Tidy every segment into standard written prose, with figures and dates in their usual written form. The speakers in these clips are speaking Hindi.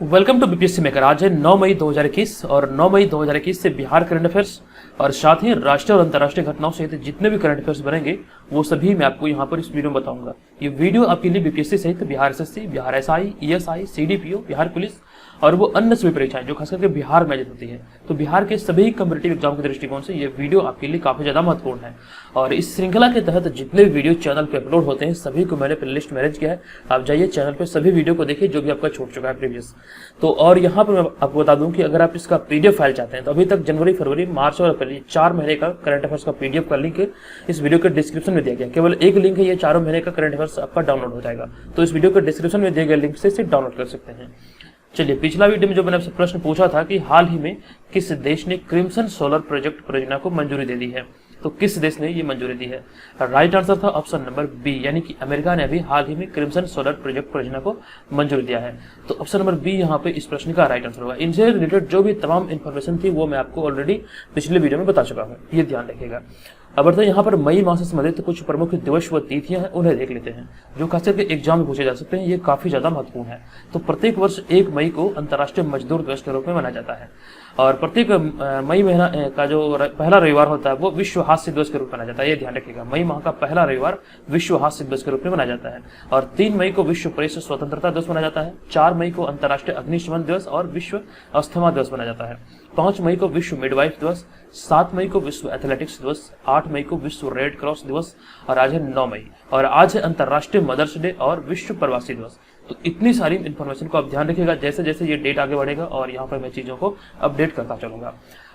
Welcome to BPSC maker. आज है 9 मई 2021 और 9 मई 2021 से बिहार करंट अफेयर्स और साथ ही राष्ट्रीय और अंतर्राष्ट्रीय घटनाओं सहित जितने भी करंट अफेयर्स बनेंगे वो सभी मैं आपको यहाँ पर इस वीडियो में बताऊंगा। ये वीडियो आपके लिए बीपीएससी सहित Bihar SSC, Bihar SI, ESI, CDPO, Bihar police और वो अन्य सभी परीक्षाएं जो खास करके बिहार में आयोजित होती है, तो बिहार के सभी कॉम्पिटिटिव एग्जाम के दृष्टिकोण से ये वीडियो आपके लिए काफी ज्यादा महत्वपूर्ण है। और इस श्रृंखला के तहत जितने भी वीडियो चैनल पे अपलोड होते हैं सभी को मैंने प्लेलिस्ट में अरेंज किया है। आप जाइए चैनल पे सभी वीडियो को देखिए जो भी आपका छूट चुका है प्रीवियस। तो और यहाँ पर मैं आपको बता दूं कि अगर आप इसका पीडीएफ फाइल चाहते हैं तो अभी तक जनवरी, फरवरी, मार्च और अप्रैल 4 महीने का करंट अफेयर्स का पीडीएफ का लिंक इस वीडियो के डिस्क्रिप्शन में दिया गया। केवल एक लिंक है, ये 4 महीने का करंट अफेयर्स आपका डाउनलोड हो जाएगा। तो इस वीडियो के डिस्क्रिप्शन में दिए गए लिंक से इसे डाउनलोड कर सकते हैं। चलिए, पिछला वीडियो में जो मैंने आपसे प्रश्न पूछा था कि हाल ही में किस देश ने क्रिम्सन सोलर प्रोजेक्ट परियोजना को मंजूरी दे दी है, तो किस देश ने ये मंजूरी दी है? राइट आंसर था ऑप्शन नंबर बी, यानी कि अमेरिका ने अभी हाल ही में क्रिम्सन सोलर प्रोजेक्ट परियोजना को मंजूरी दिया है। तो ऑप्शन नंबर बी यहाँ पे इस प्रश्न का राइट आंसर होगा। इनसे रिलेटेड जो भी तमाम इन्फॉर्मेशन थी वो मैं आपको ऑलरेडी पिछले वीडियो में बता चुका हूँ, ये ध्यान रखिएगा। अब बढ़ते यहाँ पर मई माह से संबंधित कुछ प्रमुख दिवस व तिथियां हैं, उन्हें देख लेते हैं जो खास करके एग्जाम में पूछे जा सकते हैं। ये काफी ज्यादा महत्वपूर्ण है। तो प्रत्येक वर्ष 1 मई को अंतर्राष्ट्रीय मजदूर दिवस के रूप में मनाया जाता है और प्रत्येक मई महीना का जो पहला रविवार होता है वो विश्व हास्य दिवस के रूप में मनाया जाता है। ये ध्यान रखिएगा, मई माह का पहला रविवार विश्व हास्य दिवस के रूप में मनाया जाता है। और 3 मई को विश्व प्रेस स्वतंत्रता दिवस मनाया जाता है। 4 मई को अंतर्राष्ट्रीय अग्निशमन दिवस और विश्व अस्थमा दिवस मनाया जाता है। 5 मई को विश्व मिडवाइफ दिवस, 7 मई को विश्व एथलेटिक्स दिवस, 8 मई को विश्व रेड क्रॉस दिवस और आज है 9 मई और आज है अंतर्राष्ट्रीय मदर्स डे और विश्व प्रवासी दिवस। तो इतनी सारी इन्फॉर्मेशन को आप ध्यान रखिएगा जैसे जैसे ये डेट आगे बढ़ेगा और यहाँ पर मैं चीजों को अपडेट करता चलूंगा।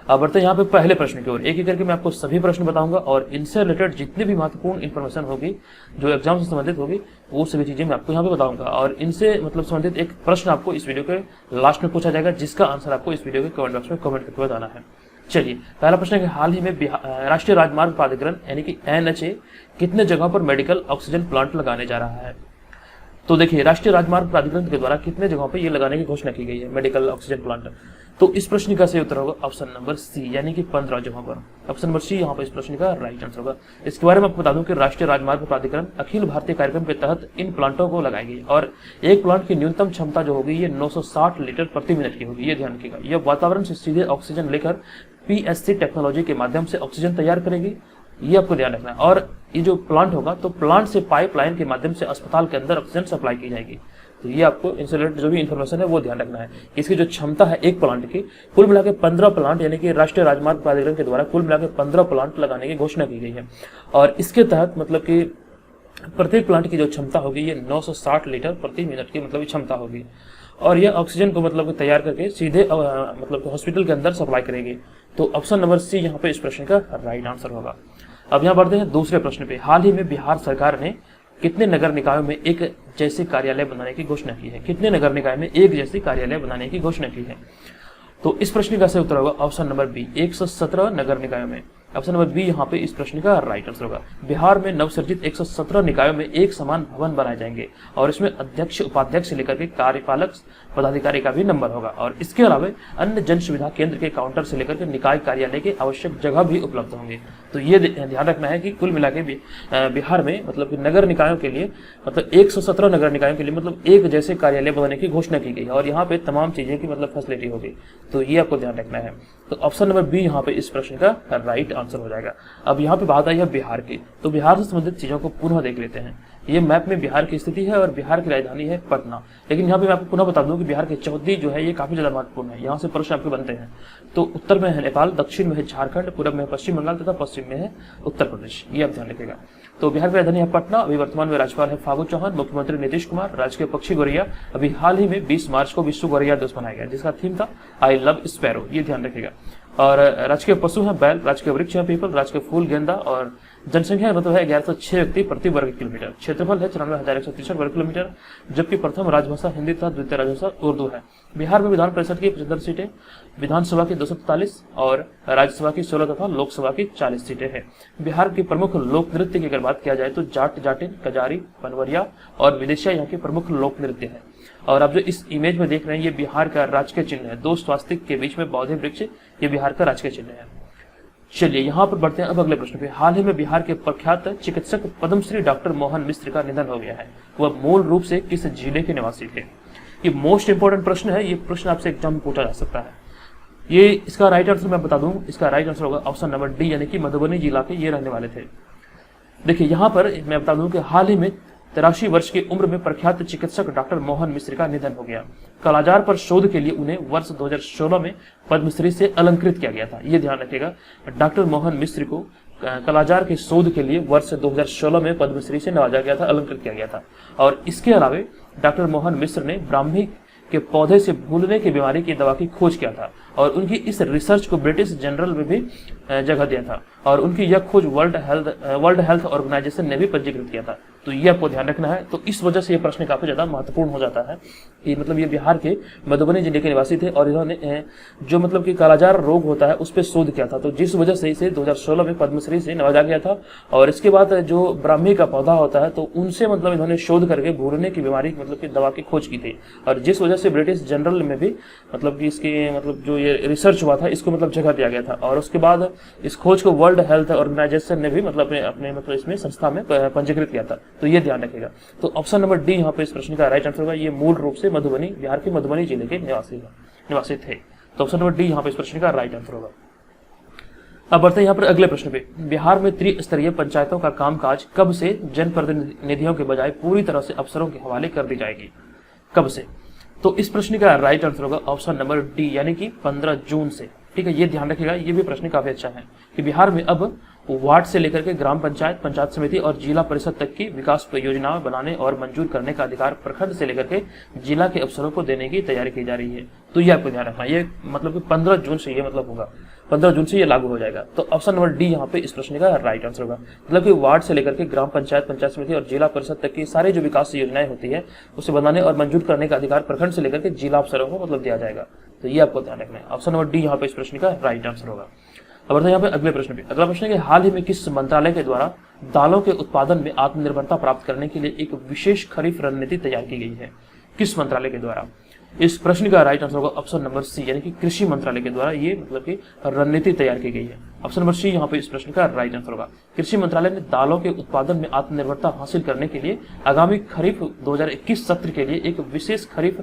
अब बढ़ते यहाँ पे पहले प्रश्न की ओर। एक एक करके मैं आपको सभी प्रश्न बताऊंगा और इनसे रिलेटेड जितनी भी महत्वपूर्ण इन्फॉर्मेशन होगी जो एग्जाम से संबंधित होगी वो सभी चीजें मैं आपको यहाँ पे बताऊंगा। और इनसे मतलब संबंधित एक प्रश्न आपको इस वीडियो के लास्ट में पूछा जाएगा जिसका आंसर आपको इस वीडियो के कमेंट बॉक्स में कमेंट करके बताना है। चलिए, पहला प्रश्न है कि हाल ही में राष्ट्रीय राजमार्ग प्राधिकरण यानी कि एनएचए कितने जगहों पर मेडिकल ऑक्सीजन प्लांट लगाने जा रहा है? तो देखिए, राष्ट्रीय राजमार्ग प्राधिकरण के द्वारा कितने जगहों पर ये लगाने की घोषणा की गई है मेडिकल ऑक्सीजन प्लांट? तो इस प्रश्न का सही उत्तर होगा ऑप्शन नंबर सी, यानी कि 15 जगहों पर। ऑप्शन नंबर सी यहाँ पर इस प्रश्न का राइट आंसर होगा। इसके बारे में आपको बता दूं कि राष्ट्रीय राजमार्ग प्राधिकरण अखिल भारतीय कार्यक्रम के तहत इन प्लांटों को लगाएगी और एक प्लांट की न्यूनतम क्षमता जो होगी ये 960 लीटर प्रति मिनट की होगी। ये ध्यान रखिएगा, यह वातावरण से सीधे ऑक्सीजन लेकर पीएससी टेक्नोलॉजी के माध्यम से ऑक्सीजन तैयार करेगी, ये आपको ध्यान रखना है। और ये जो प्लांट होगा तो प्लांट से पाइपलाइन के माध्यम से अस्पताल के अंदर ऑक्सीजन सप्लाई की जाएगी। तो ये आपको इनसे रिलेटेड जो भी इन्फॉर्मेशन है वो ध्यान रखना है। इसकी जो क्षमता है एक प्लांट की, कुल मिला के 15 प्लांट यानी कि राष्ट्रीय राजमार्ग प्राधिकरण के द्वारा कुल मिला के 15 प्लांट लगाने की घोषणा की गई है। और इसके तहत मतलब कि प्रत्येक प्लांट की जो क्षमता होगी ये 960 लीटर प्रति मिनट की मतलब क्षमता होगी और यह ऑक्सीजन को मतलब तैयार करके सीधे मतलब हॉस्पिटल के अंदर सप्लाई करेगी। तो ऑप्शन नंबर सी यहाँ पे इस प्रश्न का राइट आंसर होगा। अब यहाँ बढ़ते हैं दूसरे प्रश्न पे। हाल ही में बिहार सरकार ने कितने नगर निकायों में एक जैसे कार्यालय बनाने की घोषणा की है? कितने नगर निकाय में एक जैसी कार्यालय बनाने की घोषणा की है? तो इस प्रश्न का सही उत्तर होगा ऑप्शन नंबर बी, 117 नगर निकायों में। ऑप्शन नंबर बी यहाँ पे इस प्रश्न का राइट आंसर होगा। बिहार में नवसर्जित 117 निकायों में एक समान भवन बनाए जाएंगे और इसमें अध्यक्ष, उपाध्यक्ष से लेकर के कार्यपालक पदाधिकारी का भी नंबर होगा और इसके अलावा अन्य जन सुविधा केंद्र के काउंटर से लेकर के निकाय कार्यालय के आवश्यक जगह भी उपलब्ध होंगे। तो ये ध्यान रखना है कि कुल मिला के बिहार में मतलब नगर निकायों के लिए मतलब 117 नगर निकायों के लिए मतलब एक जैसे कार्यालय बनाने की घोषणा की गई है और यहाँ पे तमाम चीजें की मतलब फैसिलिटी होगी। तो ये आपको ध्यान रखना है। तो ऑप्शन नंबर बी यहाँ पे इस प्रश्न का राइट आंसर हो जाएगा। अब यहाँ पे बात आई है बिहार की, तो बिहार से संबंधित चीजों को पुनः देख लेते हैं। ये मैप में बिहार की स्थिति है और बिहार की राजधानी है पटना। लेकिन यहाँ पे मैं आपको पुनः बता दूं कि बिहार की चौहद्दी जो है ये काफी ज्यादा महत्वपूर्ण है। यहाँ से प्रश्न आपके बनते हैं। तो उत्तर में है नेपाल, दक्षिण में है झारखंड, पूर्व में है पश्चिम बंगाल तथा पश्चिम में है उत्तर प्रदेश। ये आप ध्यान रखिएगा। तो बिहार की राजधानी है पटना। अभी वर्तमान में राज्यपाल है फागू चौहान, मुख्यमंत्री नीतीश कुमार, राजकीय पक्षी गौरैया। अभी हाल ही में 20 मार्च को विश्व गौरैया दिवस मनाया गया जिसका थीम था आई लव स्पैरो। ये ध्यान रखिएगा। और राजकीय पशु है बैल, राजकीय वृक्ष है पीपल, राजकीय फूल गेंदा और जनसंख्या मतलब है 1106 व्यक्ति प्रति वर्ग किलोमीटर। क्षेत्रफल है 94,163 वर्ग किलोमीटर, जबकि प्रथम राजभाषा हिंदी तथा द्वितीय राजभाषा उर्दू है। बिहार में विधान परिषद की 75 सीटें, विधानसभा की 243 और राज्यसभा की 16 तथा लोकसभा की 40 सीटें हैं। बिहार के प्रमुख लोक नृत्य की अगर बात किया जाए तो जाट, जाटिन, कजारी, पनवरिया और विदेशिया यहाँ के प्रमुख लोक नृत्य है। और आप जो इस इमेज में देख रहे हैं ये बिहार का राजकीय चिन्ह है। 2 स्वास्तिक के बीच में बौद्धि वृक्ष, ये बिहार का राजकीय चिन्ह है। चलिए यहाँ पर बढ़ते हैं अब अगले प्रश्न पे। हाल ही में बिहार के प्रख्यात चिकित्सक पद्मश्री डॉक्टर मोहन मिश्र का निधन हो गया है। वह मूल रूप से किस जिले के निवासी थे? ये मोस्ट इंपॉर्टेंट प्रश्न है, ये प्रश्न आपसे एग्जाम में पूछा जा सकता है। ये इसका राइट आंसर मैं बता दूं, इसका राइट आंसर होगा ऑप्शन नंबर डी, यानी कि मधुबनी जिला के ये रहने वाले थे। देखिए यहाँ पर मैं बता दूं कि हाल ही में 83 वर्ष की उम्र में प्रख्यात चिकित्सक डॉक्टर मोहन मिश्र का निधन हो गया। कालाजार पर शोध के लिए उन्हें वर्ष 2016 में पद्मश्री से अलंकृत किया गया था। ये ध्यान रखिएगा, डॉक्टर मोहन मिश्र को कालाजार के शोध के लिए वर्ष 2016 में पद्मश्री से नवाजा गया था, अलंकृत किया गया था। और इसके अलावा डॉक्टर मोहन मिश्र ने ब्राह्मी के पौधे से भूलने की बीमारी की दवा की खोज किया था और उनकी इस रिसर्च को ब्रिटिश जर्नल में भी जगह दिया था और उनकी यह खोज वर्ल्ड हेल्थ ऑर्गेनाइजेशन ने भी पंजीकृत किया था। तो ये आपको ध्यान रखना है। तो इस वजह से ये प्रश्न काफी ज्यादा महत्वपूर्ण हो जाता है कि मतलब ये बिहार के मधुबनी जिले के निवासी थे और इन्होंने जो मतलब कि कालाजार रोग होता है उस पर शोध किया था, तो जिस वजह से इसे 2016 में पद्मश्री से नवाजा गया था। और इसके बाद जो ब्राह्मी का पौधा होता है तो उनसे मतलब इन्होंने शोध करके भूलने की बीमारी मतलब की दवा की खोज की थी और जिस वजह से ब्रिटिश जनरल में भी मतलब कि इसके मतलब जो ये रिसर्च हुआ था इसको मतलब जगह दिया गया था और उसके बाद इस खोज को वर्ल्ड हेल्थ ऑर्गेनाइजेशन ने भी मतलब अपने मतलब इसमें संस्था में पंजीकृत किया था। तो ये ध्यान रखिएगा। तो ऑप्शन नंबर डी यहाँ पे इस प्रश्न का राइट आंसर होगा। ये मूल रूप से मधुबनी, बिहार के मधुबनी जिले के निवासी थे। तो ऑप्शन नंबर डी यहाँ पे इस प्रश्न का राइट आंसर होगा। अब बढ़ते हैं यहाँ पर अगले प्रश्न पे। बिहार में त्रिस्तरीय पंचायतों का कामकाज कब से जनप्रतिनिधियों के बजाय पूरी तरह से अफसरों के हवाले कर दी जाएगी? कब से? तो इस प्रश्न का राइट आंसर होगा ऑप्शन नंबर डी, यानी कि 15 जून से। ठीक है, ये ध्यान रखिएगा, ये भी प्रश्न काफी अच्छा है कि बिहार में अब वार्ड से लेकर के ग्राम पंचायत, पंचायत समिति और जिला परिषद तक की विकास योजनाएं बनाने और मंजूर करने का अधिकार प्रखंड से लेकर के जिला के अफसरों को देने की तैयारी की जा रही है। तो ये आपको ध्यान रखना, ये मतलब कि 15 जून से ये मतलब होगा, 15 जून से ये लागू हो जाएगा। तो ऑप्शन नंबर डी यहाँ पे इस प्रश्न का राइट आंसर होगा। मतलब कि वार्ड से लेकर के ग्राम पंचायत, पंचायत समिति और जिला परिषद तक की सारी जो विकास योजनाएं होती है उसे बनाने और मंजूर करने का अधिकार प्रखंड से लेकर के जिला अफसरों को मतलब दिया जाएगा। तो ये आपको ध्यान रखना है। ऑप्शन नंबर डी यहाँ पे इस प्रश्न का राइट आंसर होगा। अब यहाँ पे अगले प्रश्न पे। अगला प्रश्न है कि हाल ही में किस मंत्रालय के द्वारा दालों के उत्पादन में आत्मनिर्भरता प्राप्त करने के लिए एक विशेष खरीफ रणनीति तैयार की गई है? किस मंत्रालय के द्वारा? इस प्रश्न का राइट आंसर होगा ऑप्शन नंबर सी, यानी कि कृषि मंत्रालय के द्वारा ये मतलब कि रणनीति तैयार की गई है। ऑप्शन नंबर सी यहाँ पे इस प्रश्न का राइट आंसर होगा। कृषि मंत्रालय ने दालों के उत्पादन में आत्मनिर्भरता हासिल करने के लिए आगामी खरीफ 2021 सत्र के लिए एक विशेष खरीफ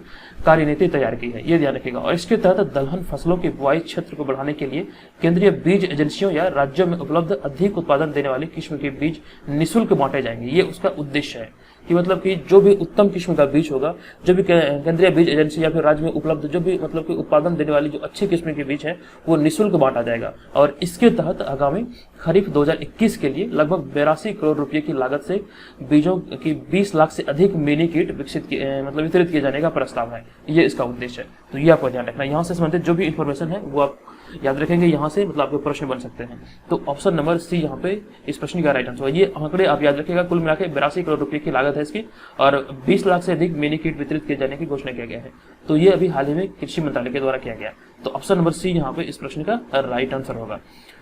कार्यनीति तैयार की है, ये ध्यान रखिएगा। और इसके तहत दलहन फसलों के बुआई क्षेत्र को बढ़ाने के लिए केंद्रीय बीज एजेंसियों या राज्यों में उपलब्ध अधिक उत्पादन देने वाली किस्म के बीज निःशुल्क बांटे जाएंगे। ये उसका उद्देश्य है कि मतलब कि जो भी उत्तम किस्म का बीज होगा, जो भी केंद्रीय बीज एजेंसी या फिर राज्य में उपलब्ध जो भी मतलब कि उत्पादन देने वाली जो अच्छी किस्म के बीज है वो निःशुल्क बांटा जाएगा। और इसके तहत आगामी खरीफ 2021 के लिए लगभग 82 करोड़ रुपए की लागत से बीजों की 20 लाख से अधिक मिनी किट वितरित किए जाने का प्रस्ताव है। ये इसका उद्देश्य है। तो ये आपको ध्यान रखना। यहाँ से संबंधित जो भी इंफॉर्मेशन है वो आप याद रखेंगे, यहाँ से मतलब आपके प्रश्न बन सकते हैं। तो ऑप्शन नंबर सी यहाँ पे इस प्रश्न का राइट आंसर है। ये आंकड़े आप याद रखिएगा, कुल मिलाकर 82 करोड़ रुपए की लागत है इसकी और 20 लाख से अधिक मिनी किट वितरित किए जाने की घोषणा किया गया है। तो ये अभी हाल ही में कृषि मंत्रालय के द्वारा किया गया। तो ऑप्शन नंबर सी यहाँ पे इस प्रश्न का राइट आंसर होगा।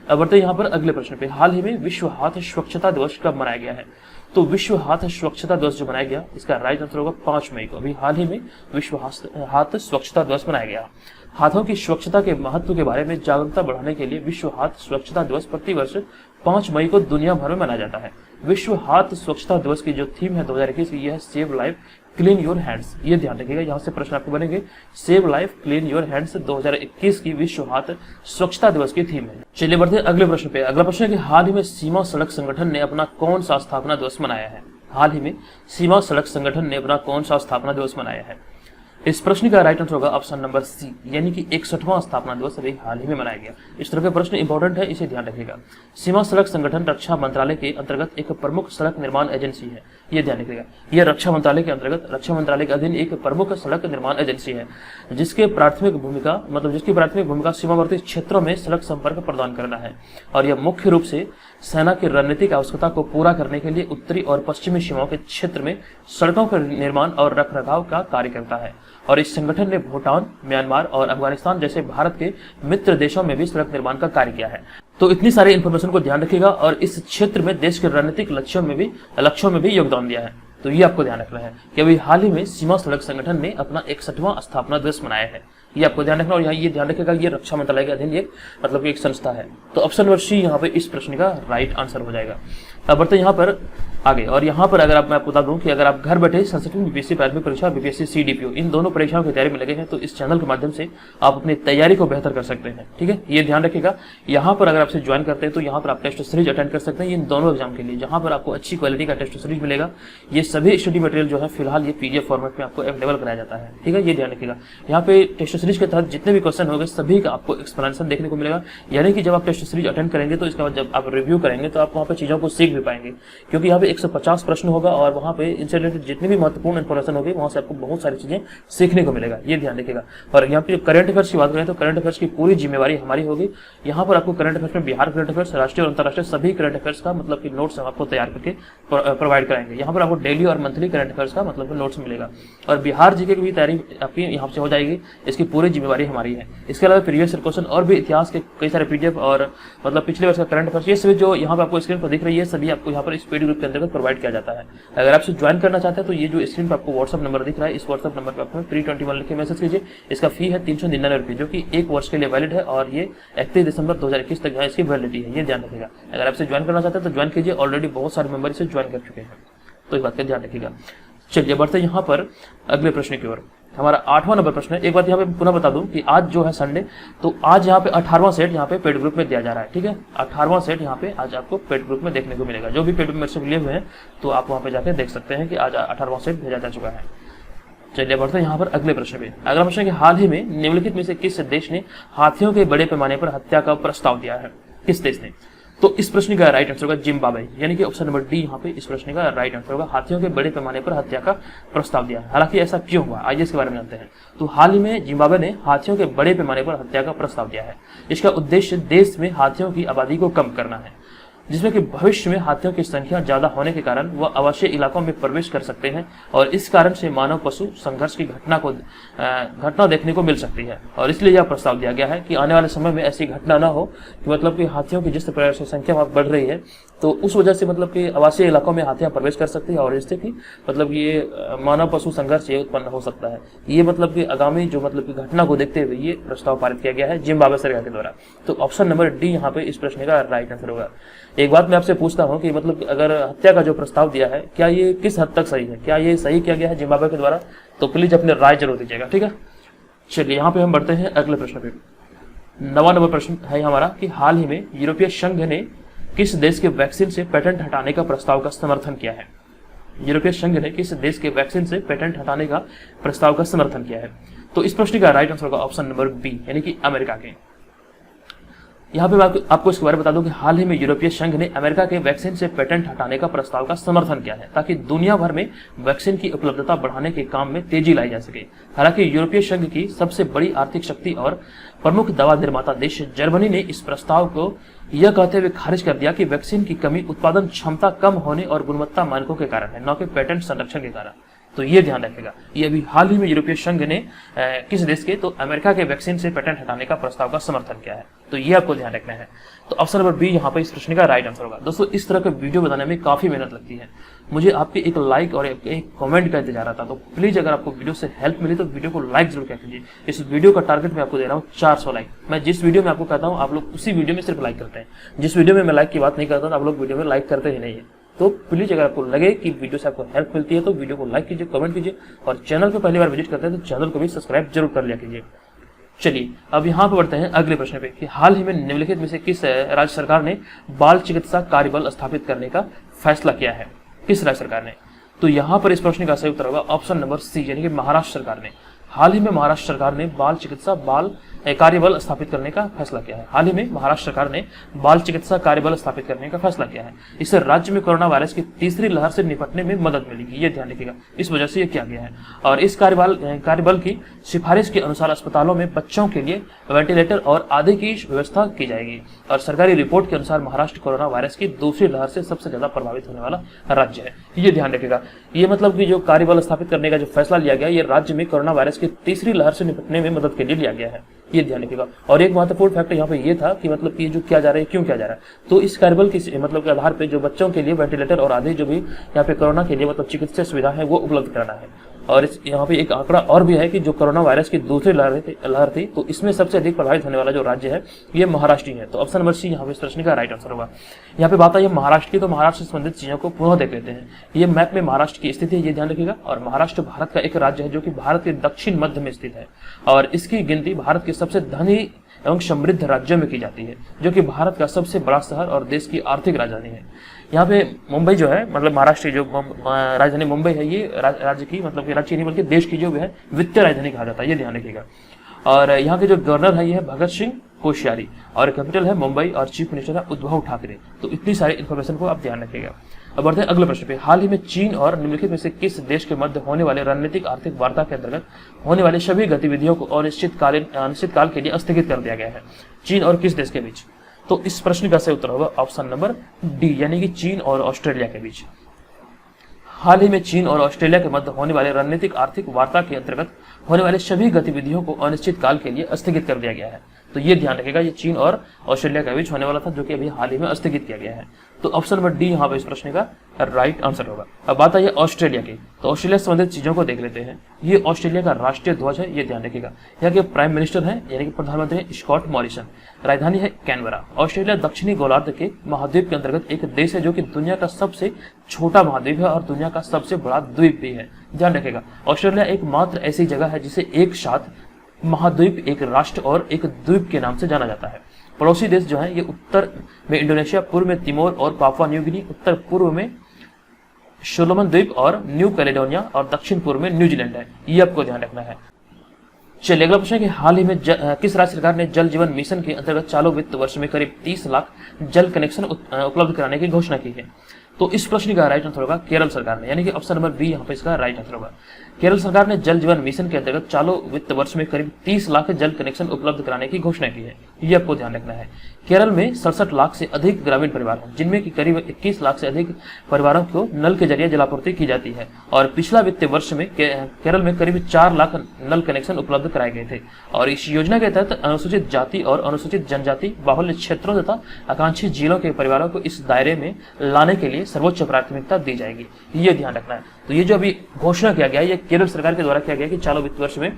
अब बढ़ते यहाँ पर अगले प्रश्न पे। हाल ही में विश्व हाथ स्वच्छता दिवस कब मनाया गया है? तो विश्व हाथ स्वच्छता दिवस जो मनाया गया इसका राइट आंसर होगा 5 मई को। अभी हाल ही में विश्व हाथ स्वच्छता दिवस मनाया गया। हाथों की स्वच्छता के महत्व के बारे में जागरूकता बढ़ाने के लिए विश्व हाथ स्वच्छता दिवस प्रतिवर्ष 5 मई को दुनिया भर में मनाया जाता है। विश्व हाथ स्वच्छता दिवस की जो थीम है 2021 की, यह save life clean your hands. ये ध्यान रखिएगा, यहाँ से प्रश्न आपको बनेंगे। Save life clean your hands 2021 की विश्व हाथ स्वच्छता दिवस की थीम है। चलिए बढ़ते हैं अगले प्रश्न पे। अगला प्रश्न है कि हाल ही में सीमा सड़क संगठन ने अपना कौन सा स्थापना दिवस मनाया है? हाल ही में सीमा सड़क संगठन ने अपना कौन सा स्थापना दिवस मनाया है? इस प्रश्न का राइट आंसर होगा ऑप्शन नंबर सी, यानी कि 61वां स्थापना दिवस अभी हाल ही में मनाया गया। इस तरह के प्रश्न इंपॉर्टेंट है, इसे ध्यान रखिएगा। सीमा सड़क संगठन रक्षा मंत्रालय के अंतर्गत एक प्रमुख सड़क निर्माण एजेंसी है, ये ध्यान रखिएगा। यह रक्षा मंत्रालय के अंतर्गत, रक्षा मंत्रालय के अधीन एक प्रमुख सड़क निर्माण एजेंसी है जिसकी प्राथमिक भूमिका सीमावर्ती क्षेत्रों में सड़क संपर्क प्रदान करना है। और यह मुख्य रूप से सेना की रणनीतिक आवश्यकता को पूरा करने के लिए उत्तरी और पश्चिमी सीमाओं के क्षेत्र में सड़कों के निर्माण और रखरखाव का कार्य करता है। और इस संगठन ने भूटान, म्यांमार और अफगानिस्तान जैसे भारत के मित्र देशों में भी सड़क निर्माण का कार्य किया है। तो इतनी सारी इन्फॉर्मेशन को ध्यान रखिएगा और इस क्षेत्र में देश के रणनीतिक लक्ष्यों में भी योगदान दिया है। तो ये आपको ध्यान रखना है कि अभी हाल ही में सीमा सड़क संगठन ने अपना 61वां स्थापना दिवस मनाया है। ये आपको ध्यान रखना। और यहाँ ये ध्यान रखेगा ये रक्षा मंत्रालय के अधीन एक मतलब एक संस्था है। तो ऑप्शन नंबर सी यहाँ पे इस प्रश्न का राइट आंसर हो जाएगा। अब बढ़ते यहाँ पर आगे। और यहाँ पर अगर मैं आपको बता दूं कि अगर आप घर बैठे संस्कृत बीपीएससी प्राथमिक परीक्षा और बीपीएससी सीडीपीओ इन दोनों परीक्षाओं की तैयारी में लगे हैं तो इस चैनल के माध्यम से आप अपनी तैयारी को बेहतर कर सकते हैं। ठीक है, ये ध्यान रखिएगा। यहाँ पर अगर आपसे ज्वाइन करते हैं तो यहाँ पर आप टेस्ट सीरीज अटेंड कर सकते हैं इन दोनों एग्जाम के लिए, जहाँ पर आपको अच्छी क्वालिटी का टेस्ट सीरीज मिलेगा। ये सभी स्टडी मटेरियल जो है फिलहाल ये पीडीएफ फॉर्मेट में आपको अवेलेबल कराया जाता है। ठीक है, ये ध्यान रखिएगा। यहाँ पे टेस्ट सीरीज के तहत जितने भी क्वेश्चन होंगे सभी का आपको एक्सप्लेनेशन देखने को मिलेगा। यानी कि जब आप टेस्ट सीरीज अटेंड करेंगे तो इसके बाद जब आप रिव्यू करेंगे तो आप वहाँ पे चीजों को सीख भी पाएंगे, क्योंकि यहाँ पे 150 प्रश्न होगा और वहाँ पे इनसे रिलेटेड जितनी भी महत्वपूर्ण इन्फॉर्मेशन होगी वहाँ से आपको बहुत सारी चीजें सीखने को मिलेगा। ये ध्यान रखिएगा। और यहाँ पे करंट अफेयर्स की बात करें तो करंट अफेयर्स की पूरी जिम्मेवारी हमारी होगी। यहाँ पर आपको करंट अफेयर्स में बिहार करंट अफेयर्स, राष्ट्रीय और अंतर्राष्ट्रीय सभी करंट अफेयर्स का मतलब कि नोट्स हम आपको तैयार करके प्रोवाइड कराएंगे। यहाँ पर आपको डेली और मंथली करंट अफेयर्स का मतलब नोट्स मिलेगा। और बिहार जीके की भी तैयारी आपकी यहाँ से हो जाएगी, इसकी पूरी जिम्मेवारी हमारी है। इसके अलावा प्रीवियस क्वेश्चन और भी इतिहास के कई सारे पीडीएफ और मतलब पिछले वर्ष का करंट अफेयर्स, ये सभी जो यहाँ पर आपको स्क्रीन पर दिख रही है सभी आपको यहाँ पर इस पीडी ग्रुप के अंतर्गत प्रोवाइड किया जाता है। अगर आपसे ज्वाइन करना चाहते हैं तो ये जो स्क्रीन पर आपको व्हाट्सअप नंबर दिख रहा है इस व्हाट्सअप नंबर पर आप 321 लिख के मैसेज कीजिए। इसका फी है 399 रुपये, जो कि 1 वर्ष के लिए वैलिड है और ये 31 दिसंबर 2021 तक इसकी वैलिडिटी है। ये ध्यान रखिएगा। अगर आपसे ज्वाइन करना चाहते हैं तो ज्वाइन कीजिए। ऑलरेडी बहुत सारे मेंबर इसे ज्वाइन कर चुके हैं, तो इस बात का ध्यान रखिएगा। चलिए बढ़ते हैं यहाँ पर अगले प्रश्न की ओर। हमारा 8वां नंबर प्रश्न है। एक बात यहाँ पे पुनः बता दूं कि आज जो है संडे, तो आज यहाँ पे 18वां सेट यहाँ पे पेड ग्रुप में दिया जा रहा है। ठीक है, 18वां सेट यहाँ पे आज आपको पेड ग्रुप में देखने को मिलेगा। जो भी पेड ग्रुप में से लिए हुए हैं तो आप वहाँ पे जाकर देख सकते हैं कि आज 18वां सेट भेजा जा चुका है। चलिए बढ़ते हैं यहाँ पर अगले प्रश्न पे। अगला प्रश्न है कि हाल ही में निम्नलिखित में से किस देश ने हाथियों के बड़े पैमाने पर हत्या का प्रस्ताव दिया है? किस देश ने? तो इस प्रश्न का राइट आंसर होगा जिम्बाब्वे, यानी कि ऑप्शन नंबर डी यहाँ पे इस प्रश्न का राइट आंसर होगा। हाथियों के बड़े पैमाने पर हत्या का प्रस्ताव दिया है। हालांकि ऐसा क्यों हुआ, आइए इसके बारे में जानते हैं। तो हाल ही में जिम्बाब्वे ने हाथियों के बड़े पैमाने पर हत्या का प्रस्ताव दिया है। इसका उद्देश्य देश में हाथियों की आबादी को कम करना है, जिसमें कि भविष्य में हाथियों की संख्या ज्यादा होने के कारण वह आवासीय इलाकों में प्रवेश कर सकते हैं और इस कारण से मानव पशु संघर्ष की घटना देखने को मिल सकती है। और इसलिए यह प्रस्ताव दिया गया है कि आने वाले समय में ऐसी घटना न हो कि मतलब कि हाथियों की जिस प्रकार से संख्या वहां बढ़ रही है तो उस वजह से मतलब कि आवासीय इलाकों में हाथियां प्रवेश कर सकती है और इससे कि मतलब ये मानव पशु संघर्ष ये उत्पन्न हो सकता है। ये मतलब कि आगामी जो मतलब की घटना को देखते हुए ये प्रस्ताव पारित किया गया है जिम्बाब्वे सरकार के द्वारा। तो ऑप्शन नंबर डी यहाँ पे इस प्रश्न का राइट आंसर होगा। एक बात मैं आपसे पूछता हूं कि मतलब अगर हत्या का जो प्रस्ताव दिया है क्या ये किस हद तक सही है, क्या ये सही किया गया है जिम्बाब्वे के द्वारा? तो प्लीज अपने राय जरूर दीजिएगा। ठीक है, चलिए यहाँ पे हम बढ़ते हैं अगले प्रश्न पे। 9वां नंबर प्रश्न है हमारा कि हाल ही में यूरोपीय संघ ने किस देश के वैक्सीन से पेटेंट हटाने का प्रस्ताव का समर्थन किया है? यूरोपीय संघ ने किस देश के वैक्सीन से पेटेंट हटाने का प्रस्ताव का समर्थन किया है? तो इस प्रश्न का राइट आंसर होगा ऑप्शन नंबर बी, यानी कि अमेरिका के। यहाँ पे मैं आपको इसके बारे में बता दूं कि हाल ही में यूरोपीय संघ ने अमेरिका के वैक्सीन से पेटेंट हटाने का प्रस्ताव का समर्थन किया है ताकि दुनिया भर में वैक्सीन की उपलब्धता बढ़ाने के काम में तेजी लाई जा सके। हालांकि यूरोपीय संघ की सबसे बड़ी आर्थिक शक्ति और प्रमुख दवा निर्माता देश जर्मनी ने इस प्रस्ताव को यह कहते हुए खारिज कर दिया कि वैक्सीन की कमी उत्पादन क्षमता कम होने और गुणवत्ता मानकों के कारण है, न कि पेटेंट संरक्षण के कारण। तो ये ध्यान रखेगा। ये अभी हाल ही में यूरोपीय संघ ने किस देश के, तो अमेरिका के वैक्सीन से पेटेंट हटाने का प्रस्ताव का समर्थन किया है। तो ये आपको ध्यान रखना है। तो ऑप्शन नंबर बी यहाँ पे इस प्रश्न का राइट आंसर होगा। दोस्तों इस तरह के वीडियो बनाने में काफी मेहनत लगती है, मुझे आपके एक लाइक और एक कमेंट का इंतजार आता है। तो प्लीज अगर आपको वीडियो से हेल्प मिली तो वीडियो को लाइक जरूर कर कीजिए। इस वीडियो का टारगेट मैं आपको दे रहा हूँ 400 लाइक। मैं जिस वीडियो में आपको कहता हूँ आप लोग उसी वीडियो में सिर्फ लाइक करते हैं। जिस वीडियो में मैं लाइक की बात नहीं करता आप लोग वीडियो में लाइक करते ही नहीं है। तो प्लीज अगर आपको लगे कि वीडियो से आपको हेल्प मिलती है तो वीडियो को लाइक कीजिए, कमेंट कीजिए और चैनल पे पहली बार विजिट करते हैं तो चैनल को भी सब्सक्राइब जरूर कर लिया कीजिए। चलिए अब यहाँ पर बढ़ते हैं अगले प्रश्न पे कि हाल ही में निम्नलिखित में से किस राज्य सरकार ने बाल चिकित्सा कार्यबल स्थापित करने का फैसला किया है? किस राज्य सरकार ने? तो यहाँ पर इस प्रश्न का सही उत्तर होगा ऑप्शन नंबर सी, यानी कि महाराष्ट्र सरकार ने। हाल ही में महाराष्ट्र सरकार ने बाल चिकित्सा कार्यबल स्थापित करने का फैसला किया है। हाल ही में महाराष्ट्र सरकार ने बाल चिकित्सा कार्यबल स्थापित करने का फैसला किया है। इससे राज्य में कोरोना वायरस की तीसरी लहर से निपटने में मदद मिलेगी, ये ध्यान रखिएगा। इस वजह से ये किया गया है। और इस कार्यबल की सिफारिश के अनुसार अस्पतालों में बच्चों के लिए वेंटिलेटर और आदि की व्यवस्था की जाएगी। और सरकारी रिपोर्ट के अनुसार महाराष्ट्र कोरोना वायरस की दूसरी लहर से सबसे ज्यादा प्रभावित होने वाला राज्य है, ये ध्यान रखिएगा। ये मतलब कि जो कार्यबल स्थापित करने का जो फैसला लिया गया ये राज्य में कोरोना वायरस की तीसरी लहर से निपटने में मदद के लिए लिया गया है, ये ध्यान रखिएगा। और एक महत्वपूर्ण फैक्टर यहाँ पे ये था कि मतलब कि जो किया जा रहा है क्यों किया जा रहा है, तो इस कार्यबल की मतलब के आधार पे जो बच्चों के लिए वेंटिलेटर और आदि जो भी यहाँ पे कोरोना के लिए मतलब चिकित्सा सुविधा है वो उपलब्ध कराना है। और यहाँ पे एक आंकड़ा और भी है कि जो कोरोना वायरस की दूसरी लहर थी तो इसमें सबसे अधिक प्रभावित होने वाला जो राज्य है ये महाराष्ट्र ही है। तो ऑप्शन नंबर सी यहाँ पे इस प्रश्न का राइट आंसर होगा। यहाँ पे बात आई है महाराष्ट्र की, तो महाराष्ट्र से संबंधित चीजों को पुनः देख लेते हैं। ये मैप में महाराष्ट्र की स्थिति है, ये ध्यान रखिएगा। और महाराष्ट्र भारत का एक राज्य है जो कि भारत के दक्षिण मध्य में स्थित है और इसकी गिनती भारत के सबसे धनी एवं समृद्ध राज्यों में की जाती है, जो कि भारत का सबसे बड़ा शहर और देश की आर्थिक राजधानी है। यहाँ पे मुंबई जो है, मतलब महाराष्ट्र की जो राजधानी मुंबई है, ये राज्य की, मतलब कि राज्य नहीं बल्कि देश की जो है वित्तीय राजधानी कहा जाता है, ये ध्यान रखिएगा। और यहाँ के जो गवर्नर है ये है भगत सिंह कोश्यारी और कैपिटल है मुंबई और चीफ मिनिस्टर है उद्धव ठाकरे। तो इतनी सारी इन्फॉर्मेशन को आप ध्यान रखिएगा। अब बढ़ते हैं अगले प्रश्न पे। हाल ही में चीन और निम्नलिखित में से किस देश के मध्य होने वाले रणनीतिक आर्थिक वार्ता के अंतर्गत होने वाले सभी गतिविधियों को अनिश्चित काल के लिए स्थगित कर दिया गया है? चीन और किस देश के बीच? तो इस प्रश्न का सही उत्तर होगा ऑप्शन नंबर डी, यानी कि चीन और ऑस्ट्रेलिया के बीच। हाल ही में चीन और ऑस्ट्रेलिया के मध्य होने वाले रणनीतिक आर्थिक वार्ता के अंतर्गत होने वाले सभी गतिविधियों को अनिश्चित काल के लिए स्थगित कर दिया गया है। तो ये ध्यान रखिएगा, ये चीन और ऑस्ट्रेलिया के बीच होने वाला था, जो कि अभी हाल ही में स्थगित किया गया है। तो ऑप्शन नंबर डी यहाँ पे इस प्रश्न का राइट आंसर होगा। अब बात आई है ऑस्ट्रेलिया की, तो ऑस्ट्रेलिया से संबंधित चीजों को देख लेते हैं। ये ऑस्ट्रेलिया का राष्ट्रीय ध्वज है, ये ध्यान रखिएगा। यहाँ के प्राइम मिनिस्टर हैं यानी कि प्रधानमंत्री हैं स्कॉट मॉरिसन। राजधानी है कैनबरा। ऑस्ट्रेलिया दक्षिणी गोलार्ध के महाद्वीप के अंतर्गत एक देश है जो कि दुनिया का सबसे छोटा महाद्वीप है और दुनिया का सबसे बड़ा द्वीप भी है, ध्यान रखिएगा। ऑस्ट्रेलिया एकमात्र ऐसी जगह है जिसे एक साथ महाद्वीप, एक राष्ट्र और एक द्वीप के नाम से जाना जाता है। पड़ोसी देश जो है ये उत्तर में इंडोनेशिया, पूर्व में तिमोर और पापुआ न्यू गिनी, उत्तर पूर्व में सोलोमन द्वीप और न्यू कैलेडोनिया और दक्षिण पूर्व में न्यूजीलैंड है। ये आपको ध्यान रखना है। चलिए अगला प्रश्न है कि हाल ही में किस राज्य सरकार ने जल जीवन मिशन के अंतर्गत चालू वित्त वर्ष में करीब 30 लाख जल कनेक्शन उपलब्ध कराने की घोषणा की है? तो इस प्रश्न का राइट आंसर होगा केरल सरकार ने, यानी कि ऑप्शन नंबर बी यहाँ पे इसका राइट आंसर होगा। केरल सरकार ने जल जीवन मिशन के अंतर्गत चालू वित्त वर्ष में करीब 30 लाख जल कनेक्शन उपलब्ध कराने की घोषणा की है, ये आपको ध्यान रखना है। केरल में 67 लाख से अधिक ग्रामीण परिवार हैं, जिनमें कि करीब 21 लाख से अधिक परिवारों को नल के जरिए जलापूर्ति की जाती है। और पिछला वित्तीय वर्ष में केरल में करीब 4 लाख नल कनेक्शन उपलब्ध कराए गए थे। और इस योजना के तहत अनुसूचित जाति और अनुसूचित जनजाति बाहुल्य क्षेत्रों तथा आकांक्षी जिलों के परिवारों को इस दायरे में लाने के लिए सर्वोच्च प्राथमिकता दी जाएगी, ये ध्यान रखना है। तो ये जो अभी घोषणा किया गया है ये केरल सरकार के द्वारा किया गया कि चालू वित्त वर्ष में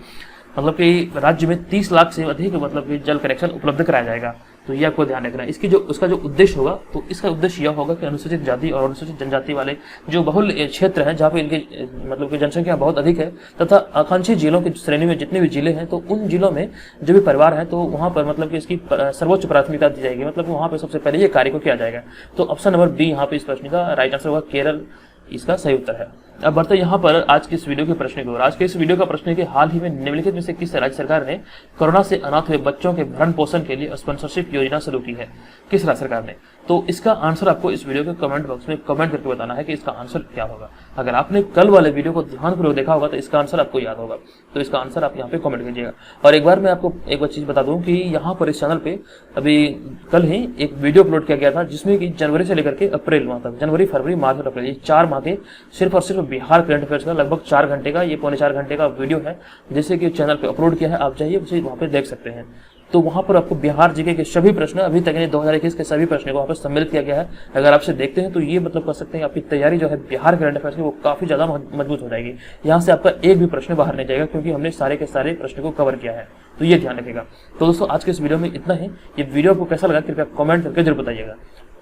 मतलब कि राज्य में 30 लाख से अधिक मतलब कि जल कनेक्शन उपलब्ध कराया जाएगा। तो ये आपको ध्यान रखना है। उसका जो उद्देश्य होगा, तो इसका उद्देश्य यह होगा कि अनुसूचित जाति और अनुसूचित जनजाति वाले जो बहुल क्षेत्र हैं जहाँ पे इनकी मतलब कि जनसंख्या बहुत अधिक है तथा आकांक्षी जिलों की श्रेणी में जितने भी जिले हैं, तो उन जिलों में जो भी परिवार है तो वहाँ पर मतलब कि इसकी सर्वोच्च प्राथमिकता दी जाएगी, मतलब वहाँ पर सबसे पहले ये कार्य को किया जाएगा। तो ऑप्शन नंबर बी यहाँ पे इस प्रश्न का राइट आंसर होगा, केरल इसका सही उत्तर है। अब बढ़ते यहाँ पर आज के इस वीडियो के प्रश्न की ओर। आज के इस वीडियो का प्रश्न है कि हाल ही में निम्नलिखित में से किस राज्य सरकार ने कोरोना से अनाथ हुए बच्चों के भरण पोषण के लिए स्पॉन्सरशिप योजना शुरू की है? किस राज्य सरकार ने? तो इसका आंसर आपको इस वीडियो के कमेंट बॉक्स में कमेंट करके बताना है कि इसका आंसर क्या होगा। अगर आपने कल वाले वीडियो को ध्यानपूर्वक देखा होगा तो इसका आंसर आपको याद होगा, तो इसका आंसर आप यहाँ पे कमेंट कीजिएगा। और एक बार मैं आपको एक बार चीज बता दूं कि यहाँ पर इस चैनल पे अभी कल ही एक वीडियो अपलोड किया गया था जिसमें कि जनवरी से लेकर के अप्रैल माह तक, जनवरी, फरवरी, मार्च और अप्रैल, ये 4 माह के सिर्फ और सिर्फ बिहार करंट अफेयर्स का लगभग 4 घंटे का, ये पौने 4 घंटे का वीडियो है जिसे कि चैनल पे अपलोड किया है। आप चाहिए उसे वहाँ पे देख सकते हैं। तो वहां पर आपको बिहार जीके के सभी प्रश्न अभी तक 2021 के सभी प्रश्नों को वहाँ पर सम्मिलित किया गया है। अगर आपसे देखते हैं तो ये मतलब कर सकते हैं आपकी तैयारी जो है बिहार करंट अफेयर्स की वो काफी ज्यादा मजबूत हो जाएगी। यहाँ से आपका एक भी प्रश्न बाहर नहीं जाएगा क्योंकि हमने सारे के सारे प्रश्न को कवर किया है, तो ये ध्यान रखिएगा। तो दोस्तों आज के इस वीडियो में इतना ही। ये वीडियो आपको कैसा लगा कृपया कमेंट करके जरूर बताइएगा।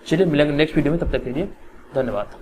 चलिए मिलेंगे नेक्स्ट वीडियो में, तब तक के लिए धन्यवाद।